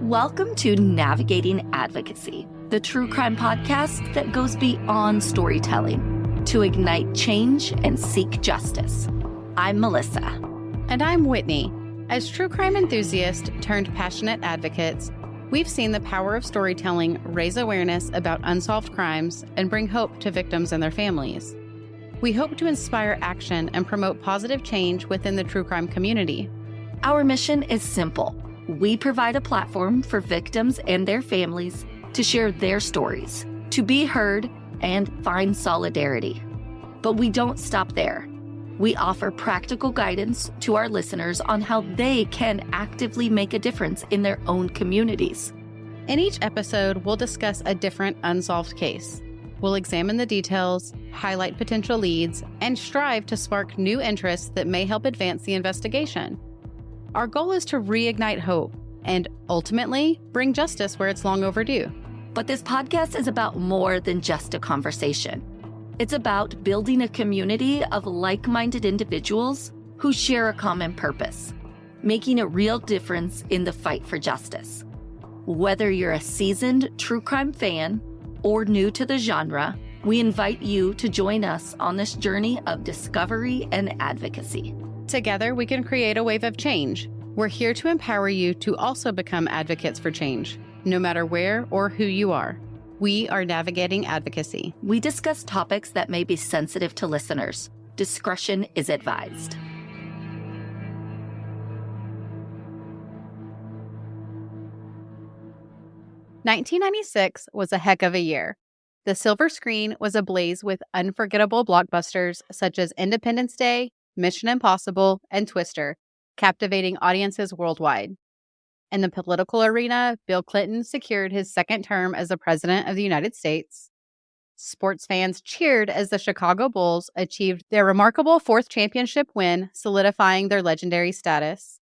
Welcome to Navigating Advocacy, the true crime podcast that goes beyond storytelling to ignite change and seek justice. I'm Melissa. And I'm Whitney. As true crime enthusiasts turned passionate advocates, we've seen the power of storytelling raise awareness about unsolved crimes and bring hope to victims and their families. We hope to inspire action and promote positive change within the true crime community. Our mission is simple. We provide a platform for victims and their families to share their stories, to be heard, and find solidarity. But we don't stop there. We offer practical guidance to our listeners on how they can actively make a difference in their own communities. In each episode, we'll discuss a different unsolved case. We'll examine the details, highlight potential leads, and strive to spark new interests that may help advance the investigation. Our goal is to reignite hope and ultimately bring justice where it's long overdue. But this podcast is about more than just a conversation. It's about building a community of like-minded individuals who share a common purpose, making a real difference in the fight for justice. Whether you're a seasoned true crime fan or new to the genre, we invite you to join us on this journey of discovery and advocacy. Together, we can create a wave of change. We're here to empower you to also become advocates for change, no matter where or who you are. We are Navigating Advocacy. We discuss topics that may be sensitive to listeners. Discretion is advised. "1996 was a heck of a year. The silver screen was ablaze with unforgettable blockbusters such as Independence Day, Mission Impossible, and Twister, captivating audiences worldwide. In the political arena, Bill Clinton secured his second term as the President of the United States. Sports fans cheered as the Chicago Bulls achieved their remarkable fourth championship win, solidifying their legendary status.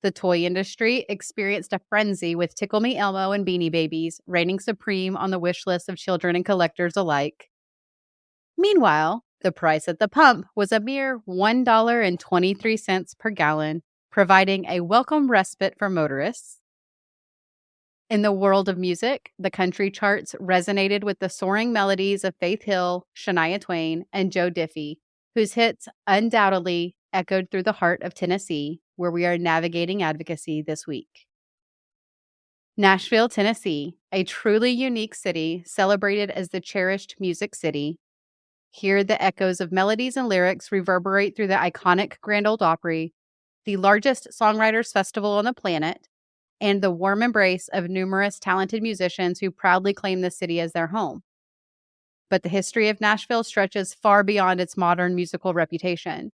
The toy industry experienced a frenzy with Tickle Me Elmo and Beanie Babies reigning supreme on the wish list of children and collectors alike. Meanwhile, the price at the pump was a mere $1.23 per gallon, providing a welcome respite for motorists. In the world of music, the country charts resonated with the soaring melodies of Faith Hill, Shania Twain, and Joe Diffie, whose hits undoubtedly echoed through the heart of Tennessee, where we are navigating advocacy this week. Nashville, Tennessee, a truly unique city celebrated as the cherished music city. Here, the echoes of melodies and lyrics reverberate through the iconic Grand Ole Opry, the largest songwriters festival on the planet, and the warm embrace of numerous talented musicians who proudly claim the city as their home. But the history of Nashville stretches far beyond its modern musical reputation.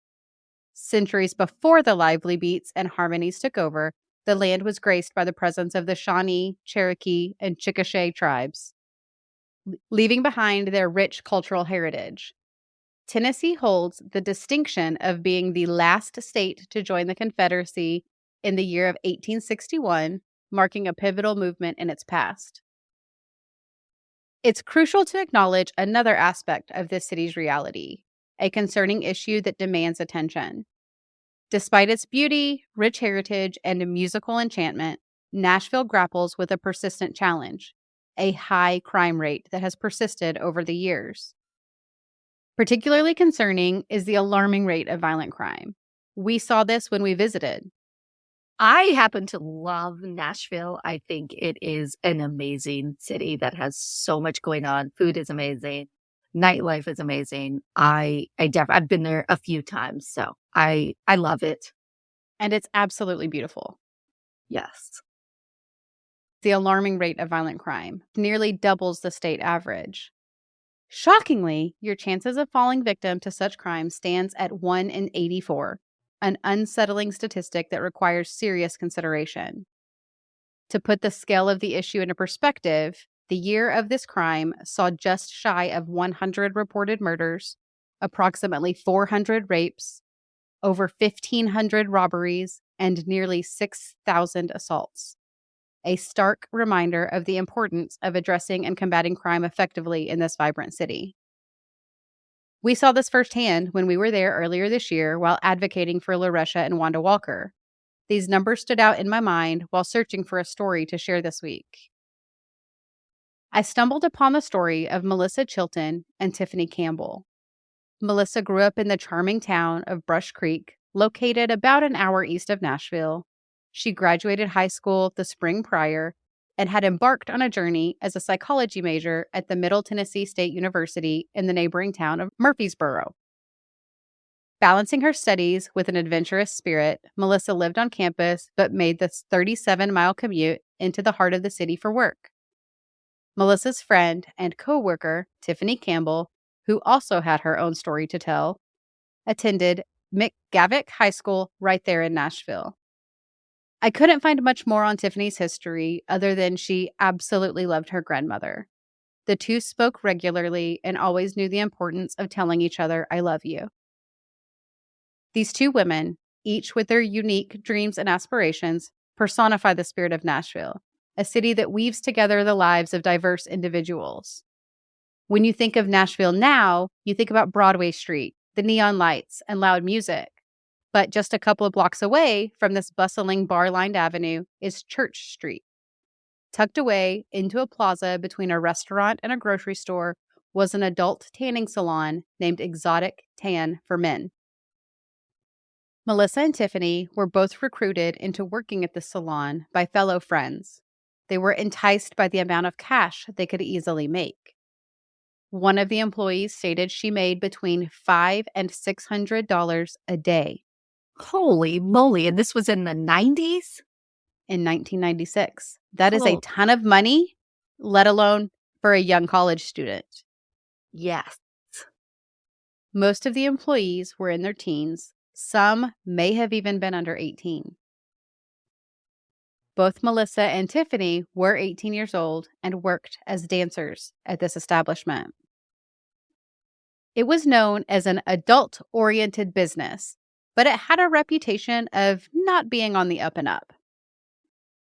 Centuries before the lively beats and harmonies took over, the land was graced by the presence of the Shawnee, Cherokee, and Chickasha tribes, leaving behind their rich cultural heritage. Tennessee holds the distinction of being the last state to join the Confederacy in the year of 1861, marking a pivotal movement in its past. It's crucial to acknowledge another aspect of this city's reality, a concerning issue that demands attention. Despite its beauty, rich heritage, and musical enchantment, Nashville grapples with a persistent challenge: a high crime rate that has persisted over the years. Particularly concerning is the alarming rate of violent crime. We saw this when we visited. I happen to love Nashville. I think it is an amazing city that has so much going on. Food is amazing. Nightlife is amazing. I've been there a few times, so I love it. And it's absolutely beautiful. Yes. The alarming rate of violent crime nearly doubles the state average. Shockingly, your chances of falling victim to such crime stands at 1 in 84, an unsettling statistic that requires serious consideration. To put the scale of the issue into perspective, the year of this crime saw just shy of 100 reported murders, approximately 400 rapes, over 1,500 robberies, and nearly 6,000 assaults. A stark reminder of the importance of addressing and combating crime effectively in this vibrant city. We saw this firsthand when we were there earlier this year while advocating for Laresha and Wanda Walker. These numbers stood out in my mind while searching for a story to share this week. I stumbled upon the story of Melissa Chilton and Tiffany Campbell. Melissa grew up in the charming town of Brush Creek, located about an hour east of Nashville. She graduated high school the spring prior and had embarked on a journey as a psychology major at the Middle Tennessee State University in the neighboring town of Murfreesboro. Balancing her studies with an adventurous spirit, Melissa lived on campus but made the 37-mile commute into the heart of the city for work. Melissa's friend and co-worker, Tiffany Campbell, who also had her own story to tell, attended McGavick High School right there in Nashville. I couldn't find much more on Tiffany's history other than she absolutely loved her grandmother. The two spoke regularly and always knew the importance of telling each other, "I love you." These two women, each with their unique dreams and aspirations, personify the spirit of Nashville, a city that weaves together the lives of diverse individuals. When you think of Nashville now, you think about Broadway Street, the neon lights, and loud music. But just a couple of blocks away from this bustling bar-lined avenue is Church Street. Tucked away into a plaza between a restaurant and a grocery store was an adult tanning salon named Exotic Tan for Men. Melissa and Tiffany were both recruited into working at the salon by fellow friends. They were enticed by the amount of cash they could easily make. One of the employees stated she made between $500 and $600 a day. Holy moly. And this was in the 90s? In 1996. That is a ton of money, let alone for a young college student. Yes. Most of the employees were in their teens. Some may have even been under 18. Both Melissa and Tiffany were 18 years old and worked as dancers at this establishment. It was known as an adult-oriented business, but it had a reputation of not being on the up and up.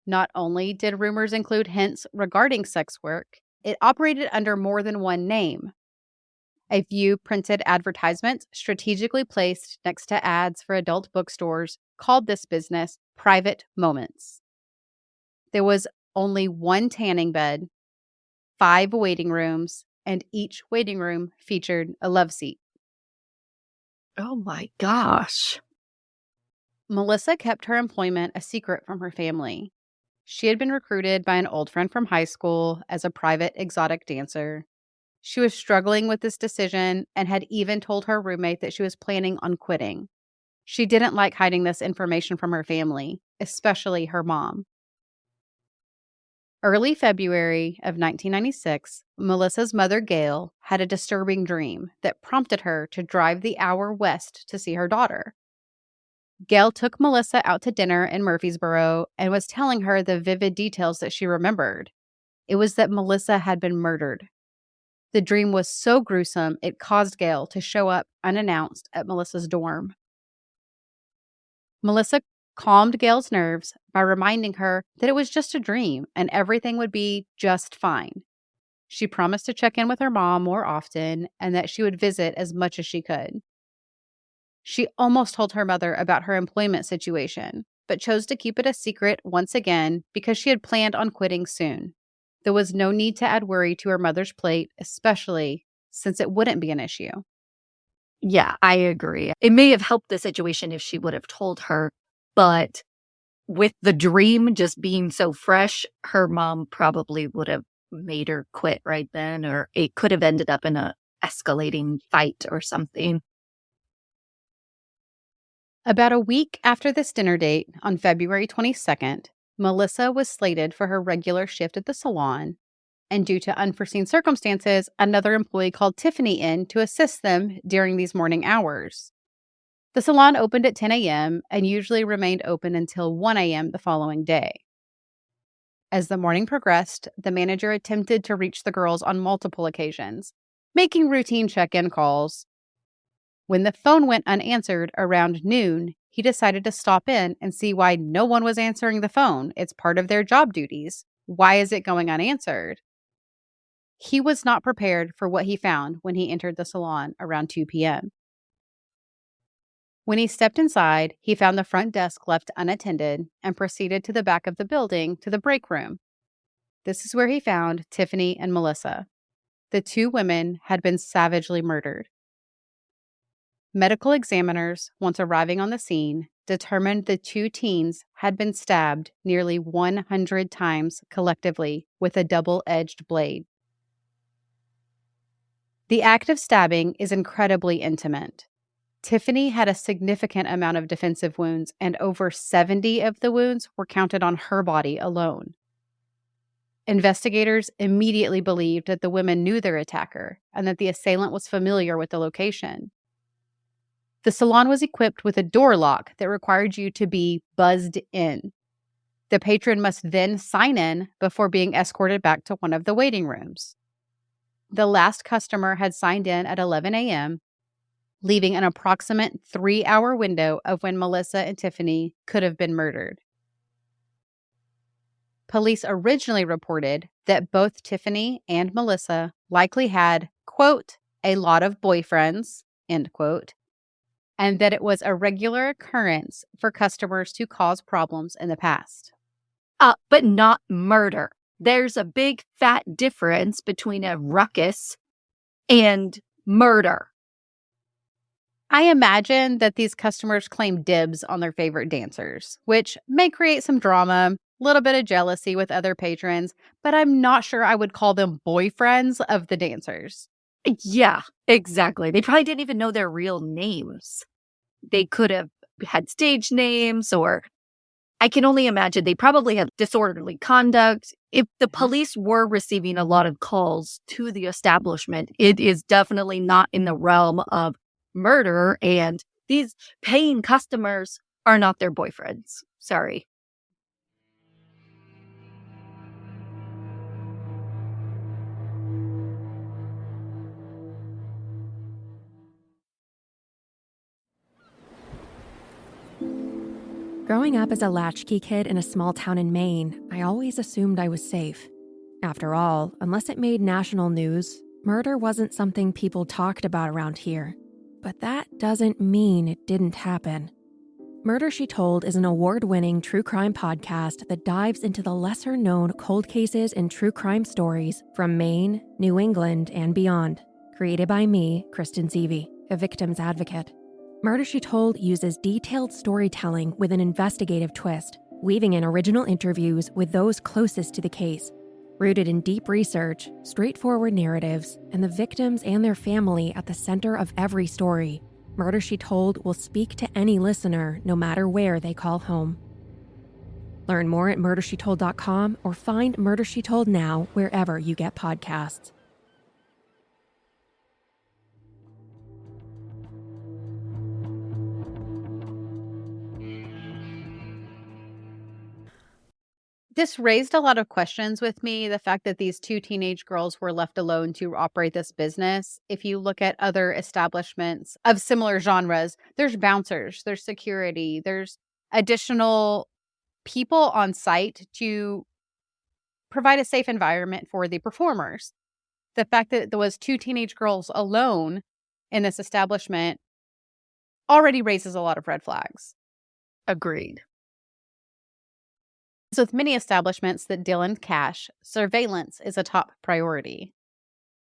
Not only did rumors include hints regarding sex work, it operated under more than one name. A few printed advertisements strategically placed next to ads for adult bookstores called this business Private Moments. There was only one tanning bed, 5 waiting rooms, and each waiting room featured a love seat. Oh my gosh. Melissa kept her employment a secret from her family. She had been recruited by an old friend from high school as a private exotic dancer. She was struggling with this decision and had even told her roommate that she was planning on quitting. She didn't like hiding this information from her family, especially her mom. Early February of 1996, Melissa's mother, Gail, had a disturbing dream that prompted her to drive the hour west to see her daughter. Gail took Melissa out to dinner in Murfreesboro and was telling her the vivid details that she remembered. It was that Melissa had been murdered. The dream was so gruesome, it caused Gail to show up unannounced at Melissa's dorm. Melissa calmed Gail's nerves by reminding her that it was just a dream and everything would be just fine. She promised to check in with her mom more often and that she would visit as much as she could. She almost told her mother about her employment situation, but chose to keep it a secret once again because she had planned on quitting soon. There was no need to add worry to her mother's plate, especially since it wouldn't be an issue. Yeah, I agree. It may have helped the situation if she would have told her, but with the dream just being so fresh, her mom probably would have made her quit right then, or it could have ended up in a escalating fight or something. About a week after this dinner date, on February 22nd, Melissa was slated for her regular shift at the salon, and due to unforeseen circumstances, another employee called Tiffany in to assist them during these morning hours. The salon opened at 10 a.m. and usually remained open until 1 a.m. the following day. As the morning progressed, the manager attempted to reach the girls on multiple occasions, making routine check-in calls. When the phone went unanswered around noon, he decided to stop in and see why no one was answering the phone. It's part of their job duties. Why is it going unanswered? He was not prepared for what he found when he entered the salon around 2 p.m. When he stepped inside, he found the front desk left unattended and proceeded to the back of the building to the break room. This is where he found Tiffany and Melissa. The two women had been savagely murdered. Medical examiners, once arriving on the scene, determined the two teens had been stabbed nearly 100 times collectively with a double-edged blade. The act of stabbing is incredibly intimate. Tiffany had a significant amount of defensive wounds, and over 70 of the wounds were counted on her body alone. Investigators immediately believed that the women knew their attacker and that the assailant was familiar with the location. The salon was equipped with a door lock that required you to be buzzed in. The patron must then sign in before being escorted back to one of the waiting rooms. The last customer had signed in at 11 a.m., leaving an approximate 3-hour window of when Melissa and Tiffany could have been murdered. Police originally reported that both Tiffany and Melissa likely had, quote, a lot of boyfriends, end quote, and that it was a regular occurrence for customers to cause problems in the past. But not murder. There's a big fat difference between a ruckus and murder. I imagine that these customers claim dibs on their favorite dancers, which may create some drama, a little bit of jealousy with other patrons, but I'm not sure I would call them boyfriends of the dancers. Yeah, exactly. They probably didn't even know their real names. They could have had stage names, or I can only imagine they probably had disorderly conduct. If the police were receiving a lot of calls to the establishment, it is definitely not in the realm of murder, and these paying customers are not their boyfriends. Sorry. Growing up as a latchkey kid in a small town in Maine, I always assumed I was safe. After all, unless it made national news, murder wasn't something people talked about around here. But that doesn't mean it didn't happen. Murder, She Told is an award-winning true crime podcast that dives into the lesser-known cold cases and true crime stories from Maine, New England, and beyond. Created by me, Kristen Zevi, a victim's advocate. Murder, She Told uses detailed storytelling with an investigative twist, weaving in original interviews with those closest to the case. Rooted in deep research, straightforward narratives, and the victims and their family at the center of every story, Murder, She Told will speak to any listener no matter where they call home. Learn more at murdershetold.com or find Murder, She Told now wherever you get podcasts. This raised a lot of questions with me, the fact that these two teenage girls were left alone to operate this business. If you look at other establishments of similar genres, there's bouncers, there's security, there's additional people on site to provide a safe environment for the performers. The fact that there was two teenage girls alone in this establishment already raises a lot of red flags. Agreed. So with many establishments that deal in cash, surveillance is a top priority.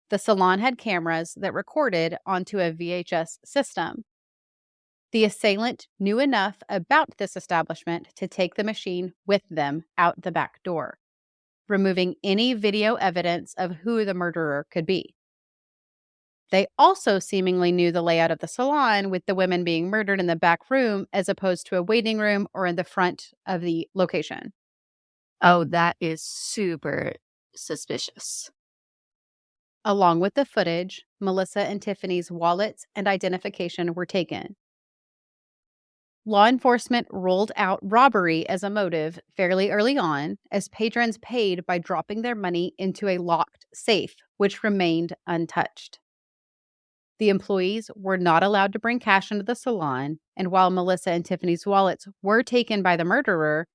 The salon had cameras that recorded onto a VHS system. The assailant knew enough about this establishment to take the machine with them out the back door, removing any video evidence of who the murderer could be. They also seemingly knew the layout of the salon, with the women being murdered in the back room as opposed to a waiting room or in the front of the location. Oh, that is super suspicious. Along with the footage, Melissa and Tiffany's wallets and identification were taken. Law enforcement ruled out robbery as a motive fairly early on, as patrons paid by dropping their money into a locked safe, which remained untouched. The employees were not allowed to bring cash into the salon, and while Melissa and Tiffany's wallets were taken by the murderer,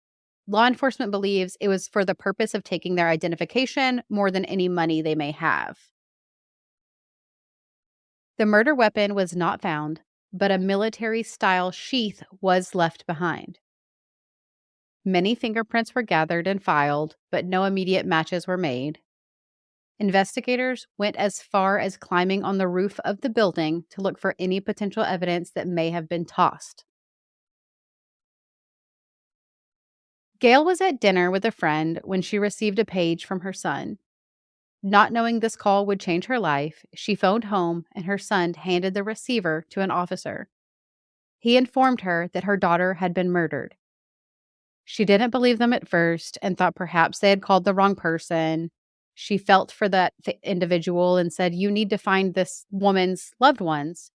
law enforcement believes it was for the purpose of taking their identification more than any money they may have. The murder weapon was not found, but a military-style sheath was left behind. Many fingerprints were gathered and filed, but no immediate matches were made. Investigators went as far as climbing on the roof of the building to look for any potential evidence that may have been tossed. Gail was at dinner with a friend when she received a page from her son. Not knowing this call would change her life, she phoned home and her son handed the receiver to an officer. He informed her that her daughter had been murdered. She didn't believe them at first and thought perhaps they had called the wrong person. She felt for that individual and said, "You need to find this woman's loved ones."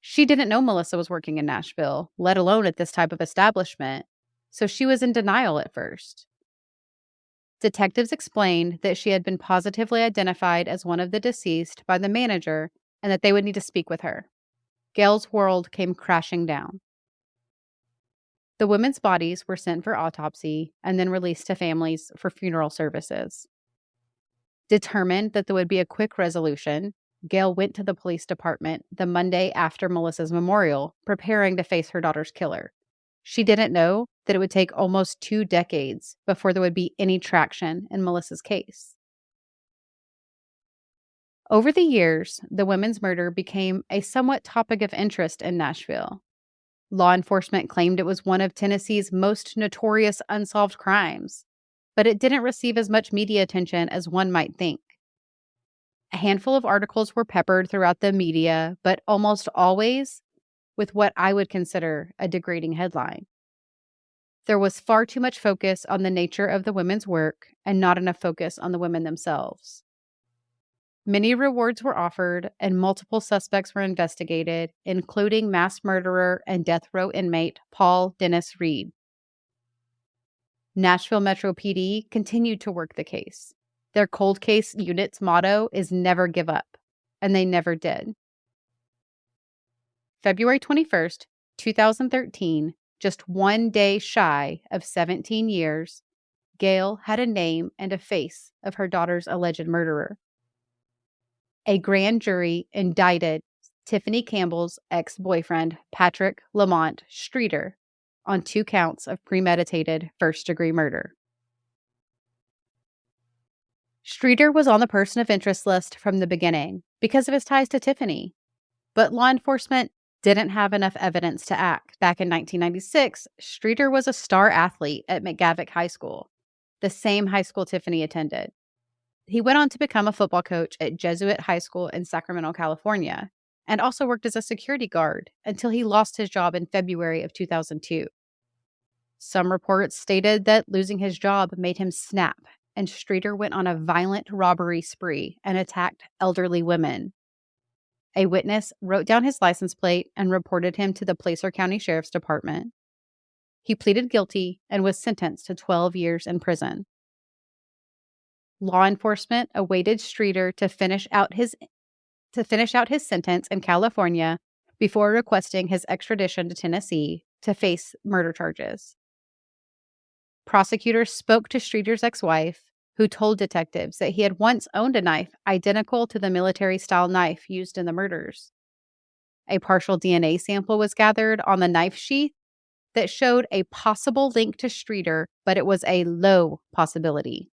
She didn't know Melissa was working in Nashville, let alone at this type of establishment, so she was in denial at first. Detectives explained that she had been positively identified as one of the deceased by the manager and that they would need to speak with her. Gail's world came crashing down. The women's bodies were sent for autopsy and then released to families for funeral services. Determined that there would be a quick resolution, Gail went to the police department the Monday after Melissa's memorial, preparing to face her daughter's killer. She didn't know that it would take almost 2 decades before there would be any traction in Melissa's case. Over the years, the women's murder became a somewhat topic of interest in Nashville. Law enforcement claimed it was one of Tennessee's most notorious unsolved crimes, but it didn't receive as much media attention as one might think. A handful of articles were peppered throughout the media, but almost always with what I would consider a degrading headline. There was far too much focus on the nature of the women's work and not enough focus on the women themselves. Many rewards were offered and multiple suspects were investigated, including mass murderer and death row inmate Paul Dennis Reed. Nashville Metro PD continued to work the case. Their cold case unit's motto is never give up, and they never did. February 21st, 2013, just 1 day shy of 17 years, Gail had a name and a face of her daughter's alleged murderer. A grand jury indicted Tiffany Campbell's ex-boyfriend, Patrick Lamont Streeter, on 2 counts of premeditated first-degree murder. Streeter was on the person of interest list from the beginning because of his ties to Tiffany, but law enforcement didn't have enough evidence to act. Back in 1996, Streeter was a star athlete at McGavock High School, the same high school Tiffany attended. He went on to become a football coach at Jesuit High School in Sacramento, California, and also worked as a security guard until he lost his job in February of 2002. Some reports stated that losing his job made him snap, and Streeter went on a violent robbery spree and attacked elderly women. A witness wrote down his license plate and reported him to the Placer County Sheriff's Department. He pleaded guilty and was sentenced to 12 years in prison. Law enforcement awaited Streeter to finish out his sentence in California before requesting his extradition to Tennessee to face murder charges. Prosecutors spoke to Streeter's ex-wife, who told detectives that he had once owned a knife identical to the military-style knife used in the murders. A partial DNA sample was gathered on the knife sheath that showed a possible link to Streeter, but it was a low possibility.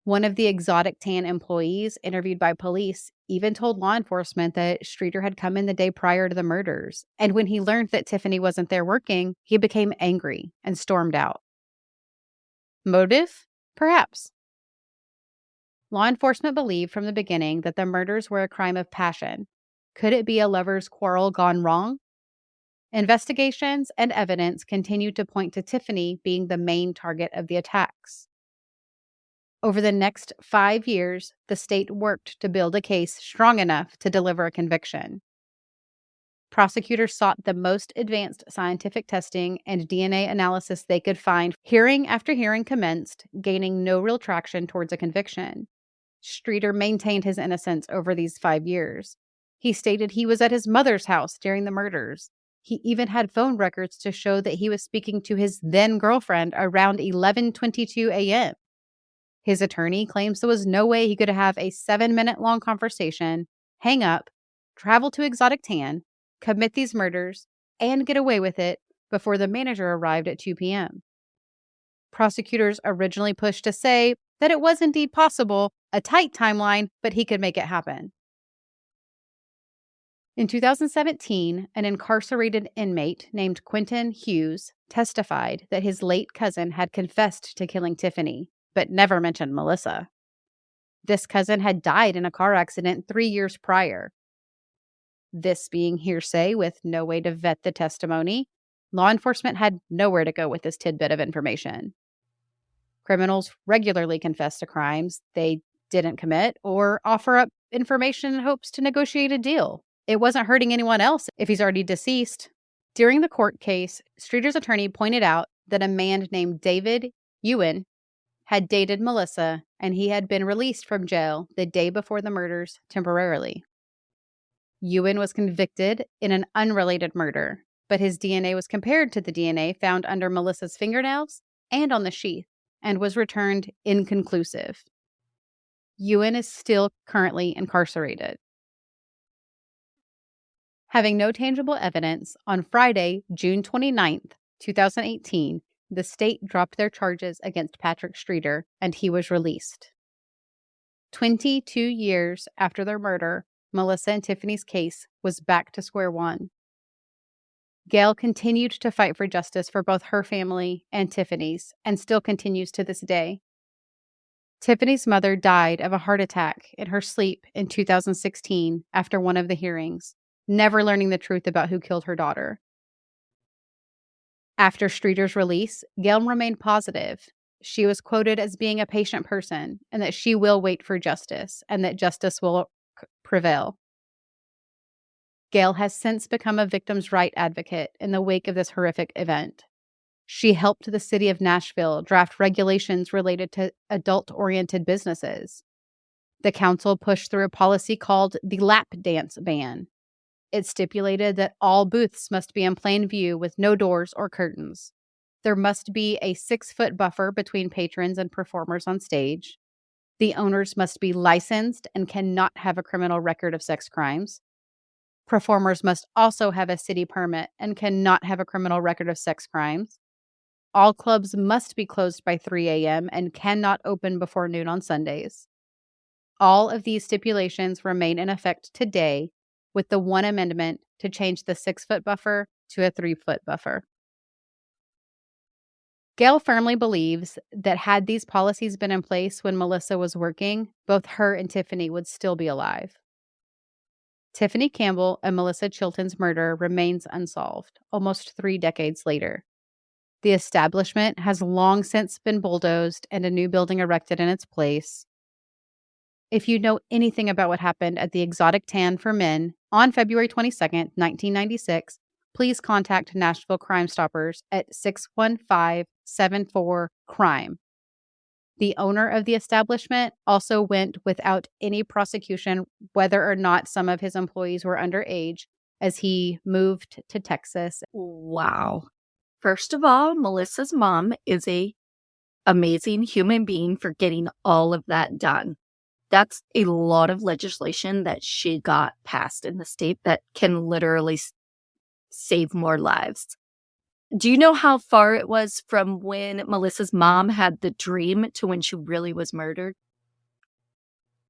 One of the exotic tan employees interviewed by police even told law enforcement that Streeter had come in the day prior to the murders, and when he learned that Tiffany wasn't there working, he became angry and stormed out. Motive? Perhaps. Law enforcement believed from the beginning that the murders were a crime of passion. Could it be a lover's quarrel gone wrong? Investigations and evidence continued to point to Tiffany being the main target of the attacks. Over the next 5 years, the state worked to build a case strong enough to deliver a conviction. Prosecutors sought the most advanced scientific testing and DNA analysis they could find. Hearing after hearing commenced, gaining no real traction towards a conviction. Streeter maintained his innocence over these 5 years. He stated he was at his mother's house during the murders. He even had phone records to show that he was speaking to his then-girlfriend around 11:22 a.m. His attorney claims there was no way he could have a 7-minute long conversation, hang up, travel to Exotic Tan, commit these murders, and get away with it before the manager arrived at 2 p.m. Prosecutors originally pushed to say that it was indeed possible, a tight timeline, but he could make it happen. In 2017, an incarcerated inmate named Quentin Hughes testified that his late cousin had confessed to killing Tiffany, but never mentioned Melissa. This cousin had died in a car accident 3 years prior. This being hearsay with no way to vet the testimony, law enforcement had nowhere to go with this tidbit of information. Criminals regularly confess to crimes they didn't commit or offer up information in hopes to negotiate a deal. It wasn't hurting anyone else if he's already deceased. During the court case, Streeter's attorney pointed out that a man named David Ewan had dated Melissa, and he had been released from jail the day before the murders temporarily. Ewan was convicted in an unrelated murder, but his DNA was compared to the DNA found under Melissa's fingernails and on the sheath, and was returned inconclusive. Ewan is still currently incarcerated. Having no tangible evidence, on Friday, June 29th, 2018, the state dropped their charges against Patrick Streeter, and he was released. 22 years after their murder, Melissa and Tiffany's case was back to square one. Gail continued to fight for justice for both her family and Tiffany's, and still continues to this day. Tiffany's mother died of a heart attack in her sleep in 2016 after one of the hearings, never learning the truth about who killed her daughter. After Streeter's release, Gail remained positive. She was quoted as being a patient person and that she will wait for justice and that justice will prevail. Gail has since become a victim's right advocate in the wake of this horrific event. She helped the city of Nashville draft regulations related to adult-oriented businesses. The council pushed through a policy called the lap dance ban. It stipulated that all booths must be in plain view with no doors or curtains. There must be a 6-foot buffer between patrons and performers on stage. The owners must be licensed and cannot have a criminal record of sex crimes. Performers must also have a city permit and cannot have a criminal record of sex crimes. All clubs must be closed by 3 a.m. and cannot open before noon on Sundays. All of these stipulations remain in effect today, with the one amendment to change the 6-foot buffer to a 3-foot buffer. Gail firmly believes that had these policies been in place when Melissa was working, both her and Tiffany would still be alive. Tiffany Campbell and Melissa Chilton's murder remains unsolved, almost 3 decades later. The establishment has long since been bulldozed and a new building erected in its place. If you know anything about what happened at the Exotic Tan for Men on February 22nd, 1996, please contact Nashville Crime Stoppers at 615-74-CRIME. The owner of the establishment also went without any prosecution whether or not some of his employees were underage, as he moved to Texas. Wow. First of all, Melissa's mom is a amazing human being for getting all of that done. That's a lot of legislation that she got passed in the state that can literally save more lives. Do you know how far it was from when Melissa's mom had the dream to when she really was murdered?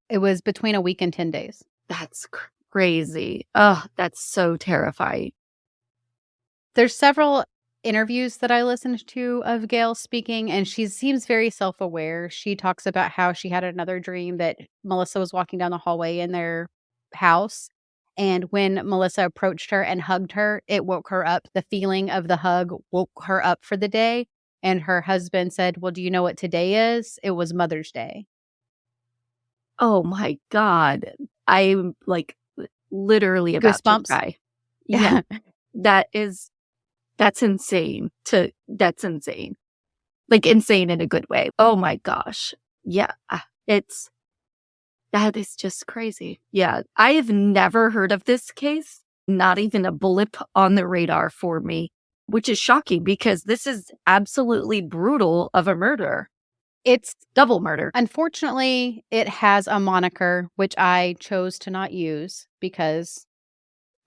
It was between a week and 10 days. That's crazy. Oh, that's so terrifying. There's several interviews that I listened to of Gail speaking, and she seems very self-aware. She talks about how she had another dream that Melissa was walking down the hallway in their house, and when Melissa approached her and hugged her, it woke her up. The feeling of the hug woke her up for the day, and her husband said, "Well, do you know what today is? It was Mother's Day." Oh my God. I'm like literally about Goosebumps. to cry. Yeah. That's insane. That's insane. Like insane in a good way. Oh my gosh. Yeah. That is just crazy. Yeah. I have never heard of this case. Not even a blip on the radar for me, which is shocking because this is absolutely brutal of a murder. It's double murder. Unfortunately, it has a moniker, which I chose to not use because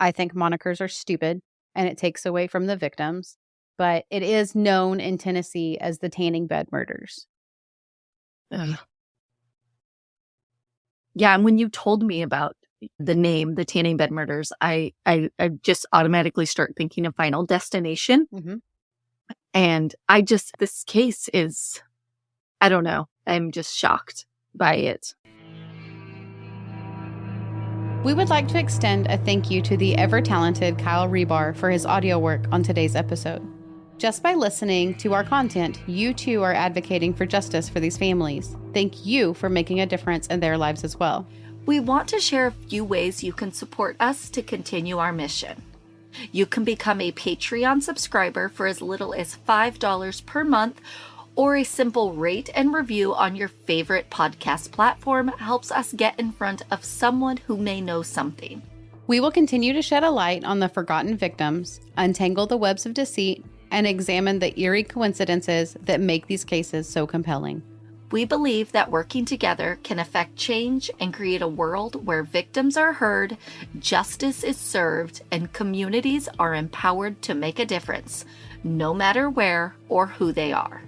I think monikers are stupid and it takes away from the victims, but it is known in Tennessee as the tanning bed murders. Ugh. Yeah, and when you told me about the name, the tanning bed murders, I just automatically start thinking of Final Destination. Mm-hmm. And this case is, I don't know, I'm just shocked by it. We would like to extend a thank you to the ever-talented Kyle Rebar for his audio work on today's episode. Just by listening to our content, you too are advocating for justice for these families. Thank you for making a difference in their lives as well. We want to share a few ways you can support us to continue our mission. You can become a Patreon subscriber for as little as $5 per month, or a simple rate and review on your favorite podcast platform helps us get in front of someone who may know something. We will continue to shed a light on the forgotten victims, untangle the webs of deceit, and examine the eerie coincidences that make these cases so compelling. We believe that working together can affect change and create a world where victims are heard, justice is served, and communities are empowered to make a difference, no matter where or who they are.